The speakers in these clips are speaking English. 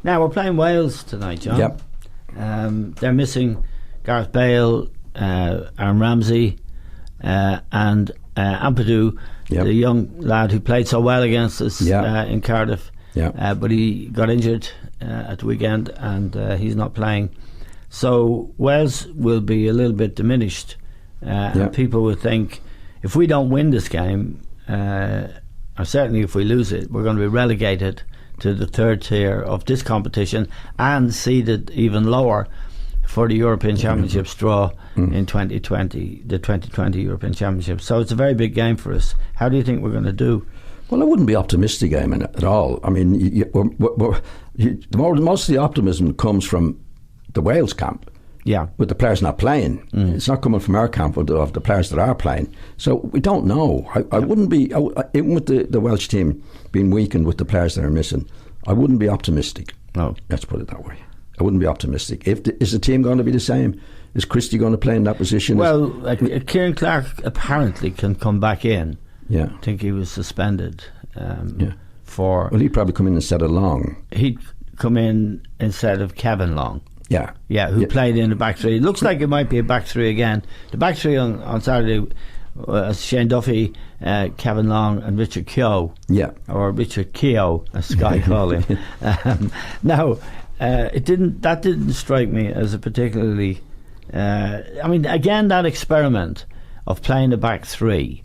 Now we're playing Wales tonight, John. Yep. They're missing Gareth Bale, Aaron Ramsey, and Ampadu, the young lad who played so well against us in Cardiff. But he got injured at the weekend, and he's not playing. So Wales will be a little bit diminished, and people will think if we don't win this game, or certainly if we lose it, we're going to be relegated to the third tier of this competition and seeded even lower for the European Championships draw in 2020, the 2020 European Championships. So it's a very big game for us. How do you think we're going to do? Well, I wouldn't be optimistic, Eamon, at all. I mean, most of the optimism comes from the Wales camp. With the players not playing. It's not coming from our camp of the players that are playing. So we don't know. I wouldn't be, even with the Welsh team being weakened with the players that are missing, I wouldn't be optimistic. No. Let's put it that way. I wouldn't be optimistic. Is the team going to be the same? Is Christie going to play in that position? Well, Kieran Clark apparently can come back in. I think he was suspended for... Well, he'd probably come in instead of Long. He'd come in instead of Kevin Long. Who played in the back three. It looks like it might be a back three again. The back three on Saturday was Shane Dunphy, Kevin Long and Richard Keogh. Or Richard Keogh, as Sky call him. Now, that didn't strike me as a particularly... I mean, again, that experiment of playing the back three...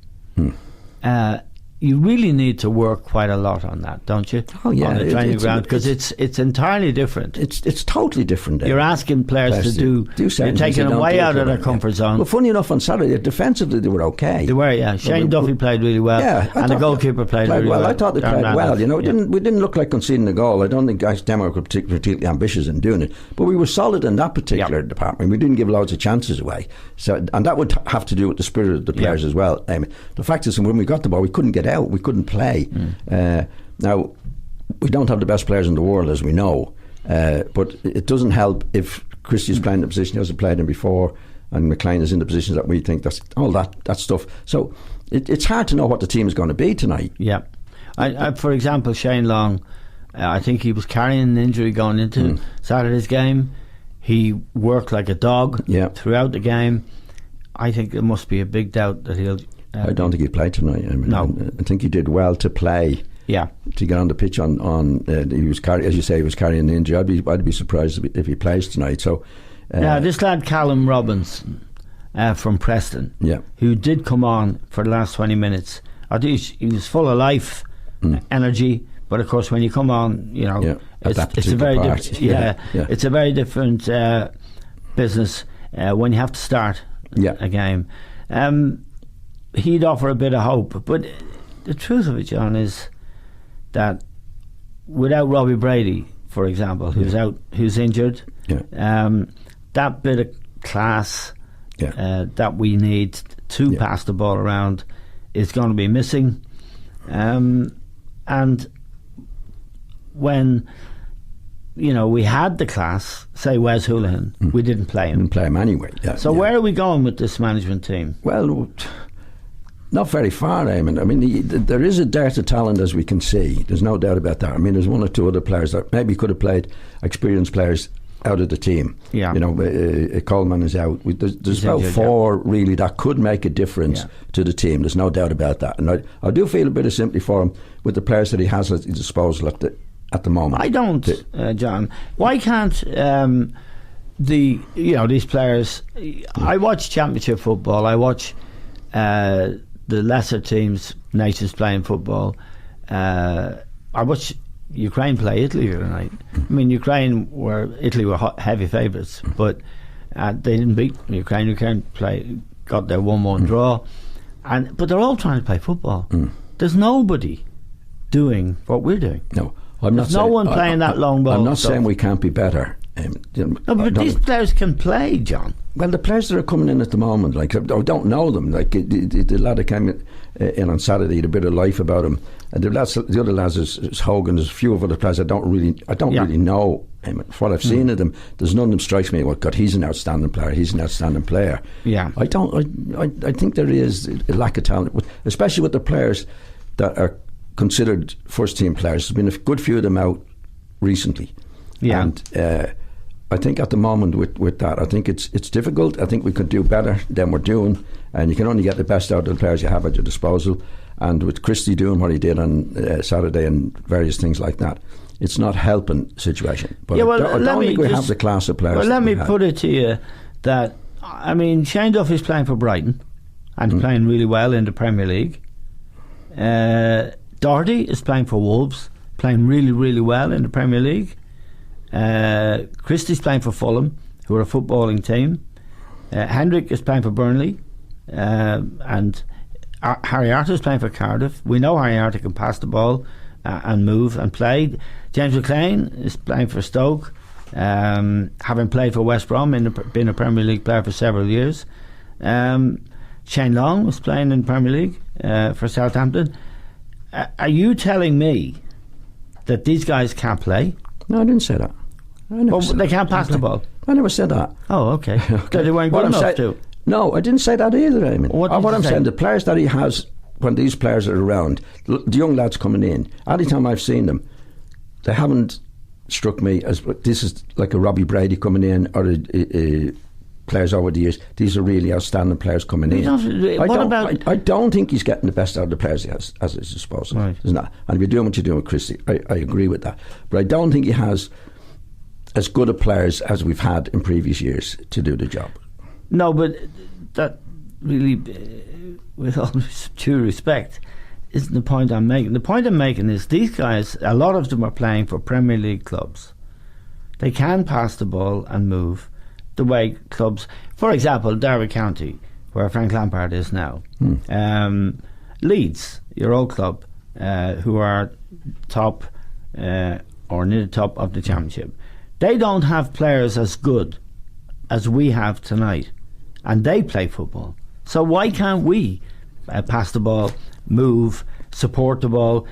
you really need to work quite a lot on that, don't you? On the training ground, because it's entirely different. It's totally different. You're asking players to do you're taking them way out of their comfort zone. Well, funny enough, on Saturday, defensively they were okay. They were, Shane Duffy played really well, and the goalkeeper played really well. I thought they played well. You know, we didn't look like conceding a goal. I don't think guys Denmark were particularly ambitious in doing it, but we were solid in that particular department. We didn't give loads of chances away. So, and that would have to do with the spirit of the players as well. The fact is, when we got the ball, we couldn't get out. We couldn't play. Now, we don't have the best players in the world, as we know, but it doesn't help if Christie is playing the position he hasn't played in before, and McLean is in the positions that we think. That's all that stuff. So it's hard to know what the team is going to be tonight. I, for example, Shane Long, I think he was carrying an injury going into Saturday's game. He worked like a dog throughout the game. I think there must be a big doubt that he'll... I don't think he played tonight. I think he did well to play. To get on the pitch he was as you say, he was carrying the injury. I'd be surprised if he plays tonight. So now this lad Callum Robinson from Preston, who did come on for the last 20 minutes. I think he was full of life, energy. But of course, when you come on, you know, it's a very different. It's a very different business when you have to start a game. He'd offer a bit of hope, but the truth of it, John, is that without Robbie Brady, for example, who's injured, that bit of class that we need to pass the ball around is going to be missing. And when we had the class, say Wes Hoolahan, we didn't play him. Didn't play him anyway. Where are we going with this management team? Well, not very far, Eamon. I mean, there is a dearth of talent, as we can see. There's no doubt about that. I mean, there's one or two other players that maybe could have played, experienced players out of the team. Coleman is out. There's about four really that could make a difference to the team. There's no doubt about that. And I do feel a bit of sympathy for him with the players that he has at his disposal at the moment. I don't, John. Why can't these players? I watch Championship football. I watch the lesser teams, nations playing football. I watch Ukraine play Italy tonight. I mean, Italy were heavy favourites, but they didn't beat Ukraine. Ukraine got their 1-1 draw, but they're all trying to play football. There's nobody doing what we're doing. No, I'm not. There's no one playing that long ball. I'm not saying we can't be better. No, but these players can play, John. Well, the players that are coming in at the moment, like I don't know them. Like the lad that came in on Saturday, had a bit of life about him. And the other lads is Hogan. There's a few of other players I don't really know. From what I've seen of them, there's none of them strikes me. Well, God, he's an outstanding player. He's an outstanding player. I think there is a lack of talent, especially with the players that are considered first team players. There's been a good few of them out recently. Yeah. And I think at the moment with that, I think it's difficult. I think we could do better than we're doing, and you can only get the best out of the players you have at your disposal. And with Christie doing what he did on Saturday and various things like that, it's not helping the situation. But I don't think we have the class of players. Well, let me put it to you that, I mean, Shane Duffy's playing for Brighton and playing really well in the Premier League. Doherty is playing for Wolves, playing really, really well in the Premier League. Christie's playing for Fulham, who are a footballing team. Hendrick is playing for Burnley, and Harry Arter's playing for Cardiff. We know Harry Arter can pass the ball and move and play. James McLean is playing for Stoke, having played for West Brom, been a Premier League player for several years. Shane Long was playing in the Premier League for Southampton. Are you telling me that these guys can't play? No, I didn't say that. They can't pass the ball? I never said that. Oh, okay. They weren't good enough to. No, I didn't say that either, I mean. What I'm saying, the players that he has, when these players are around, the young lads coming in, any time I've seen them, they haven't struck me as this is like a Robbie Brady coming in, or players over the years. These are really outstanding players coming in. I don't think he's getting the best out of the players he has at his disposal. Right. Isn't that? And if you're doing what you're doing with Christie, I agree with that. But I don't think he has as good a players as we've had in previous years to do the job. No, but that really, with all due respect, isn't the point I'm making. The point I'm making is these guys, a lot of them are playing for Premier League clubs. They can pass the ball and move the way clubs, for example, Derby County, where Frank Lampard is now. Leeds, your old club, who are top or near the top of the Championship. They don't have players as good as we have tonight, and they play football. So why can't we pass the ball, move, support the ball?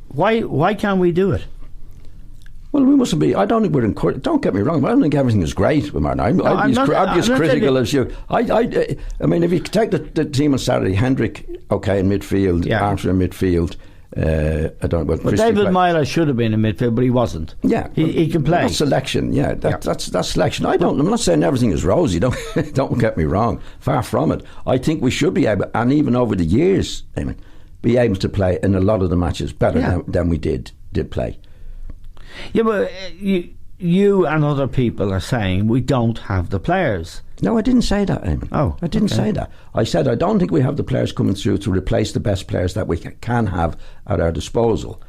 Why can't we do it? Well, we mustn't be. I don't think we're encouraged. Don't get me wrong. I don't think everything is great with Martin. I'd be as critical as you. I mean, if you take the team on Saturday, Hendrick, okay, in midfield, Archer in midfield. I don't know. But David Myler should have been in midfield, but he wasn't. Yeah, he can play. That's selection. Yeah, that's selection. I'm not saying everything is rosy. Don't get me wrong. Far from it. I think we should be able, and even over the years, Eamon, be able to play in a lot of the matches better than we did play. Yeah, but you and other people are saying we don't have the players. No, I didn't say that, Eamon. Oh, I didn't say that. I said I don't think we have the players coming through to replace the best players that we can have at our disposal.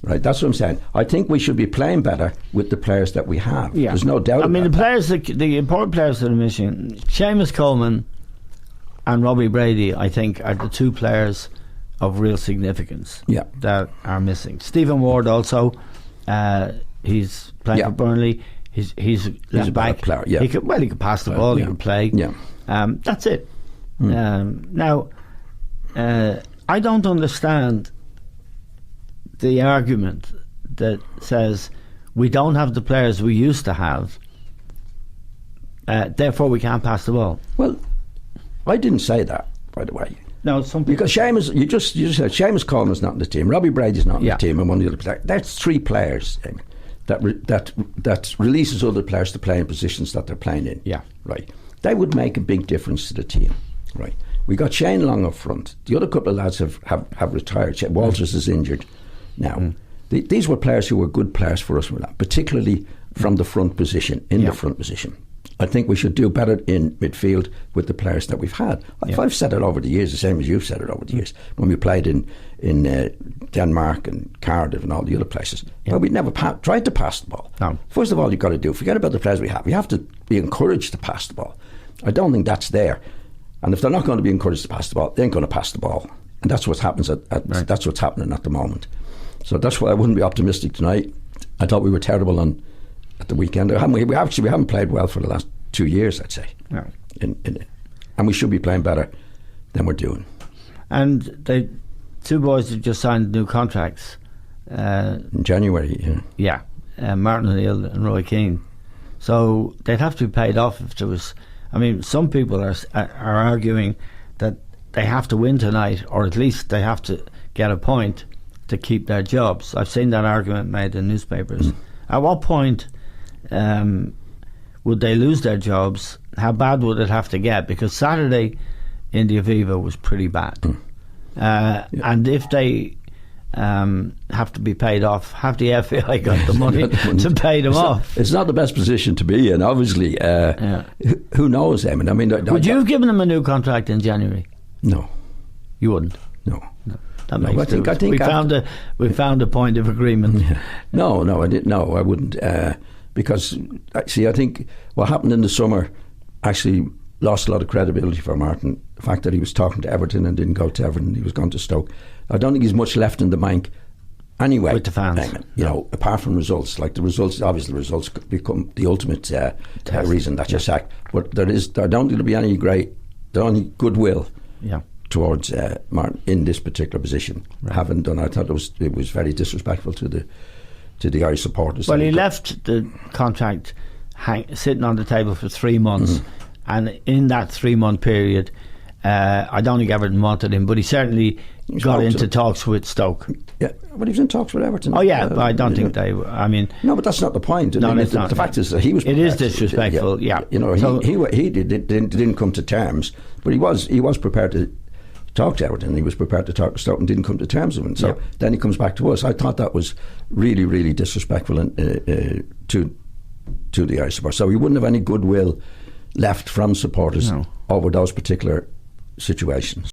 Right, that's what I'm saying. I think we should be playing better with the players that we have. Yeah. There's no doubt. I mean, the important players that are missing, Seamus Coleman and Robbie Brady, I think, are the two players of real significance that are missing. Stephen Ward also. He's playing for Burnley. He's left back. Player, yeah. He could pass the ball. He can play. Yeah. That's it. Now, I don't understand the argument that says we don't have the players we used to have. Therefore, we can't pass the ball. Well, I didn't say that, by the way. No, because Seamus, you just said Seamus Coleman's not in the team, Robbie Brady's not in the team, and one of the other players. That's three players that releases other players to play in positions that they're playing in. Yeah, right. They would make a big difference to the team. Right. We got Shane Long up front. The other couple of lads have retired. Walters is injured now. These were players who were good players for us, particularly from the front position. The front position. I think we should do better in midfield with the players that we've had. I've said it over the years, the same as you've said it over the years. When we played in Denmark and Cardiff and all the other places, well, we never tried to pass the ball. No. First of all, you've got to forget about the players we have. We have to be encouraged to pass the ball. I don't think that's there. And if they're not going to be encouraged to pass the ball, they ain't going to pass the ball. And that's what happens. That's what's happening at the moment. So that's why I wouldn't be optimistic tonight. I thought we were terrible at the weekend. We haven't played well for the last 2 years, I'd say. No. And we should be playing better than we're doing. And the two boys have just signed new contracts. In January, yeah. Martin O'Neill and Roy Keane. So they'd have to be paid off if there was... I mean, some people are arguing that they have to win tonight, or at least they have to get a point to keep their jobs. I've seen that argument made in newspapers. At what point would they lose their jobs? How bad would it have to get? Because Saturday in the Aviva was pretty bad. And if they have to be paid off, have the FAI got the money to pay them off? It's not the best position to be in, obviously. Who knows, Eamon? I mean, would you have given them a new contract in January? No. You wouldn't? No. That makes sense. I think we found a point of agreement. No, I didn't. No, I wouldn't. Because, see, I think what happened in the summer actually lost a lot of credibility for Martin. The fact that he was talking to Everton and didn't go to Everton, he was going to Stoke. I don't think he's much left in the bank anyway. With the fans. You know, apart from results. Like the results, obviously the results become the ultimate reason that you're sacked. But there don't think there'll be any goodwill towards Martin in this particular position. Right. Haven't done. I thought it was very disrespectful to the Irish supporters. Well, he left the contract sitting on the table for 3 months, and in that 3-month period, I don't think Everton wanted him, but he certainly got into talks with Stoke. Yeah, but he was in talks with Everton. Oh yeah, but I don't think they. I mean, no, but that's not the point. No, it's not. The fact is that he was. It is disrespectful. Yeah. You know, he didn't come to terms, but he was prepared to talk to Everton. He was prepared to talk to Stoke and didn't come to terms with him. So then he comes back to us. I thought that was really, really disrespectful to the Irish supporters. So he wouldn't have any goodwill left from supporters over those particular situations.